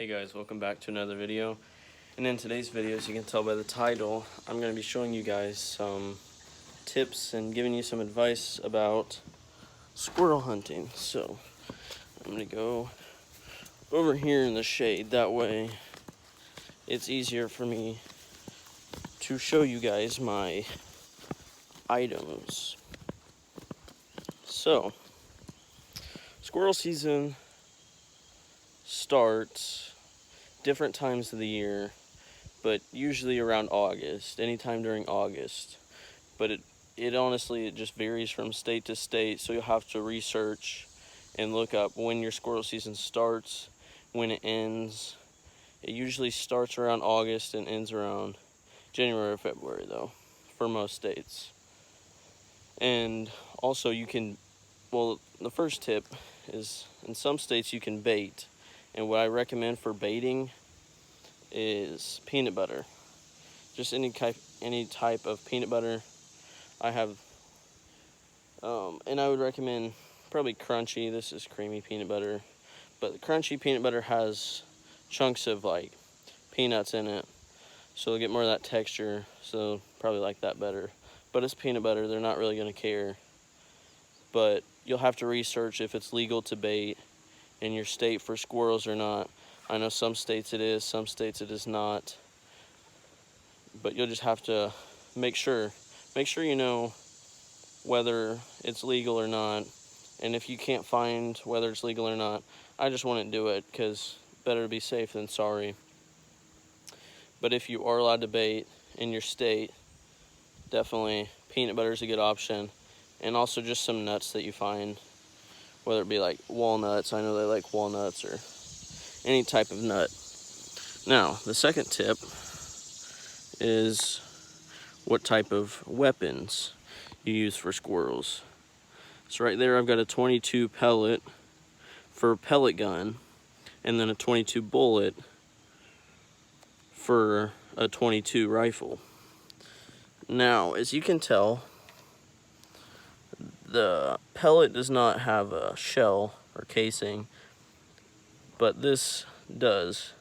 Hey guys, welcome back to another video. And in today's video, as you can tell by the title, I'm going to be showing you guys some tips and giving you some advice about squirrel hunting. So I'm going to go over here in the shade, that way it's easier for me to show you guys my items. So squirrel season starts different times of the year, but usually around August, anytime during August. But it honestly, it just varies from state to state, so you'll have to research and look up when your squirrel season starts, when it ends. It usually starts around August and ends around January or February though, for most states. And also you can, well, the first tip is in some states you can bait. And what I recommend for baiting is peanut butter. Just any type of peanut butter. I have, and I would recommend probably crunchy. This is creamy peanut butter. But the crunchy peanut butter has chunks of like peanuts in it. So they'll get more of that texture. So probably like that better. But it's peanut butter, they're not really gonna care. But you'll have to research if it's legal to bait in your state for squirrels or not. I know some states it is, some states it is not. But you'll just have to make sure you know whether it's legal or not. And if you can't find whether it's legal or not, I just wouldn't do it, because better to be safe than sorry. But if you are allowed to bait in your state, definitely peanut butter is a good option. And also just some nuts that you find, whether it be like walnuts. I know they like walnuts, or any type of nut. Now, the second tip is what type of weapons you use for squirrels. So right there I've got a 22 pellet for a pellet gun, and then a 22 bullet for a 22 rifle. Now, as you can tell, the pellet does not have a shell or casing, but this does.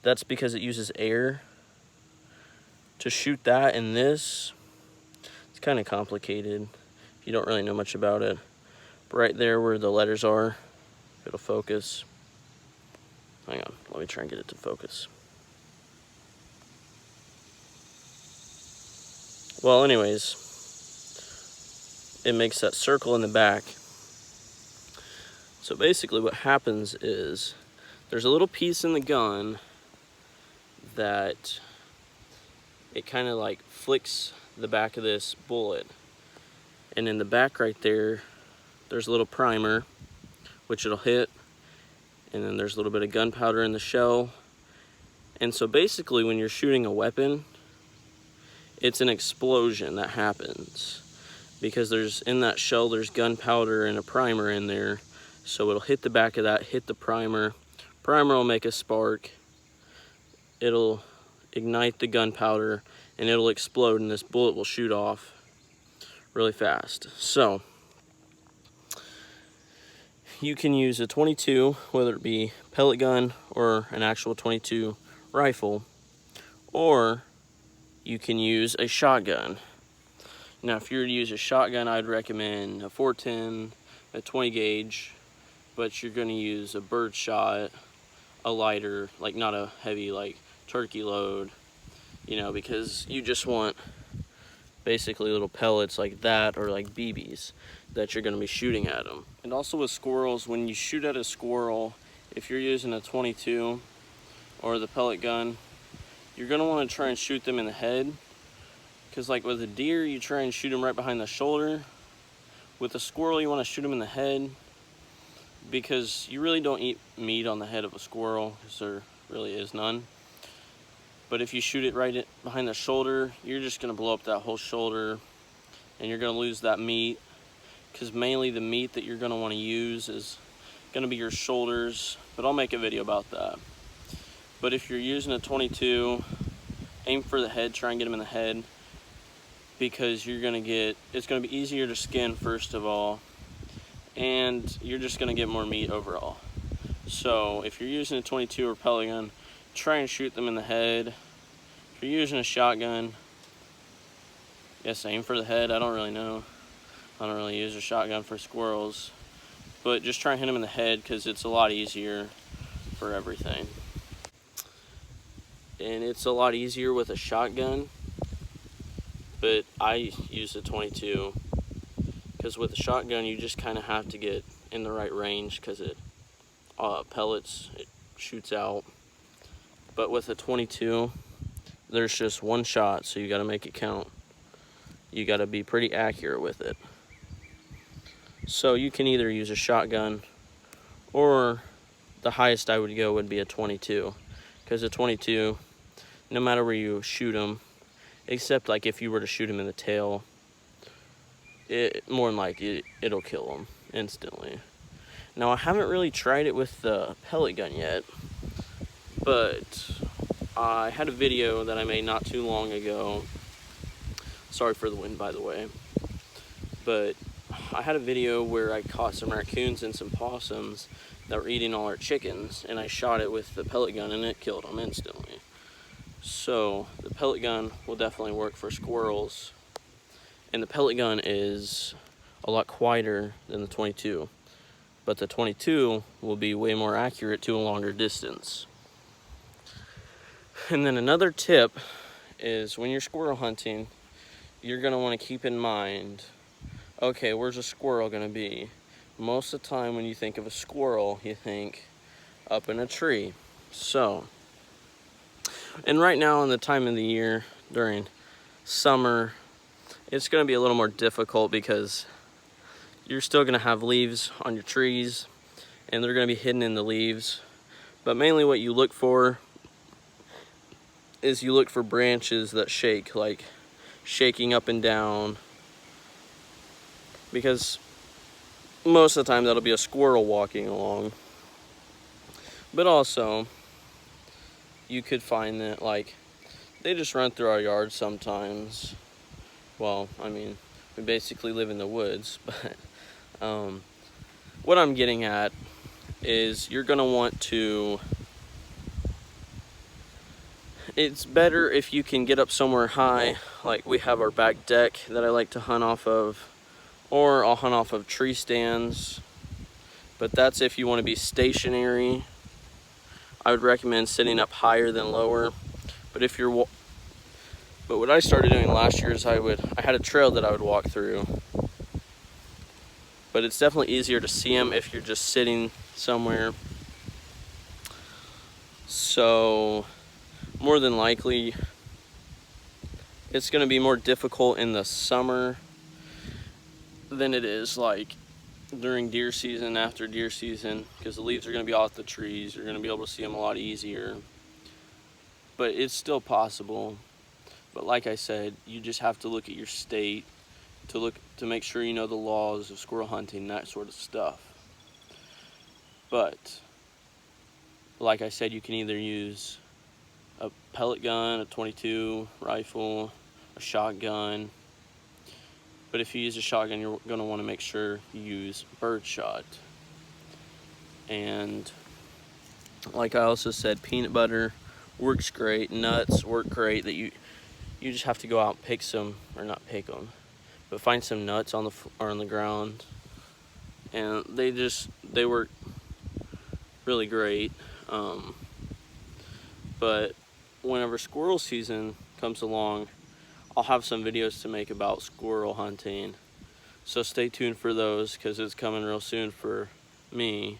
That's because it uses air to shoot that, and this, it's kind of complicated if you don't really know much about it. But right there where the letters are, it'll focus. Hang on, let me try and get it to focus. Well, anyways, it makes that circle in the back. So basically what happens is there's a little piece in the gun that it kind of like flicks the back of this bullet. And in the back right there, there's a little primer, which it'll hit. And then there's a little bit of gunpowder in the shell. And so basically when you're shooting a weapon, it's an explosion that happens, because in that shell there's gunpowder and a primer in there. So it'll hit the back of that, hit the primer. Primer will make a spark. It'll ignite the gunpowder and it'll explode, and this bullet will shoot off really fast. So you can use a 22, whether it be pellet gun or an actual 22 rifle, or you can use a shotgun. Now, if you were to use a shotgun, I'd recommend a 410, a 20 gauge, but you're going to use a bird shot, a lighter, like not a heavy like turkey load, you know, because you just want basically little pellets like that, or like BBs that you're going to be shooting at them. And also with squirrels, when you shoot at a squirrel, if you're using a 22 or the pellet gun, you're going to want to try and shoot them in the head. Because like with a deer, you try and shoot them right behind the shoulder. With a squirrel, you want to shoot them in the head, because you really don't eat meat on the head of a squirrel, because there really is none. But if you shoot it right behind the shoulder, you're just going to blow up that whole shoulder, and you're going to lose that meat, because mainly the meat that you're going to want to use is going to be your shoulders, but I'll make a video about that. But if you're using a 22, aim for the head, try and get them in the head, because it's going to be easier to skin first of all, and you're just going to get more meat overall. So if you're using a 22 or pellet gun, try and shoot them in the head. If you're using a shotgun, yes, aim for the head. I don't really know. I don't really use a shotgun for squirrels, but just try and hit them in the head because it's a lot easier for everything. And it's a lot easier with a shotgun, but I use a 22 because with a shotgun you just kind of have to get in the right range because it pellets, it shoots out. But with a 22, there's just one shot, so you got to make it count. You got to be pretty accurate with it. So you can either use a shotgun, or the highest I would go would be a 22, because a 22, no matter where you shoot them, except like if you were to shoot them in the tail, more than likely it'll kill them instantly. Now, I haven't really tried it with the pellet gun yet, but I had a video that I made not too long ago. Sorry for the wind, by the way. But I had a video where I caught some raccoons and some possums that were eating all our chickens, and I shot it with the pellet gun and it killed them instantly. So the pellet gun will definitely work for squirrels, and the pellet gun is a lot quieter than the 22, but the 22 will be way more accurate to a longer distance. And then another tip is when you're squirrel hunting, you're going to want to keep in mind, okay, where's a squirrel going to be? Most of the time when you think of a squirrel, you think up in a tree. So, and right now in the time of the year during summer, it's going to be a little more difficult because you're still going to have leaves on your trees and they're going to be hidden in the leaves. But mainly what you look for is you look for branches that shake, like shaking up and down, because most of the time that'll be a squirrel walking along. But also you could find that like they just run through our yard sometimes. Well, I mean, we basically live in the woods, but what I'm getting at is you're gonna want to, it's better if you can get up somewhere high, like we have our back deck that I like to hunt off of, or I'll hunt off of tree stands, but that's if you want to be stationary. I would recommend sitting up higher than lower. But if you're, but what I started doing last year is I had a trail that I would walk through, but it's definitely easier to see them if you're just sitting somewhere. So more than likely it's going to be more difficult in the summer than it is like during deer season, after deer season, because the leaves are going to be off the trees. You're going to be able to see them a lot easier, but it's still possible. But like I said, you just have to look at your state to make sure you know the laws of squirrel hunting, that sort of stuff. But like I said, you can either use a pellet gun, a 22 rifle, a shotgun. But if you use a shotgun, you're going to want to make sure you use birdshot. And like I also said, peanut butter works great, nuts work great. That you just have to go out and pick some, or not pick them, but find some nuts on the ground, and they work really great. But whenever squirrel season comes along, I'll have some videos to make about squirrel hunting, so stay tuned for those because it's coming real soon for me.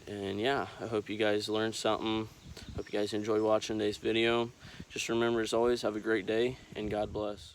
And yeah, I hope you guys learned something. Hope you guys enjoyed watching today's video. Just remember, as always, have a great day and God bless.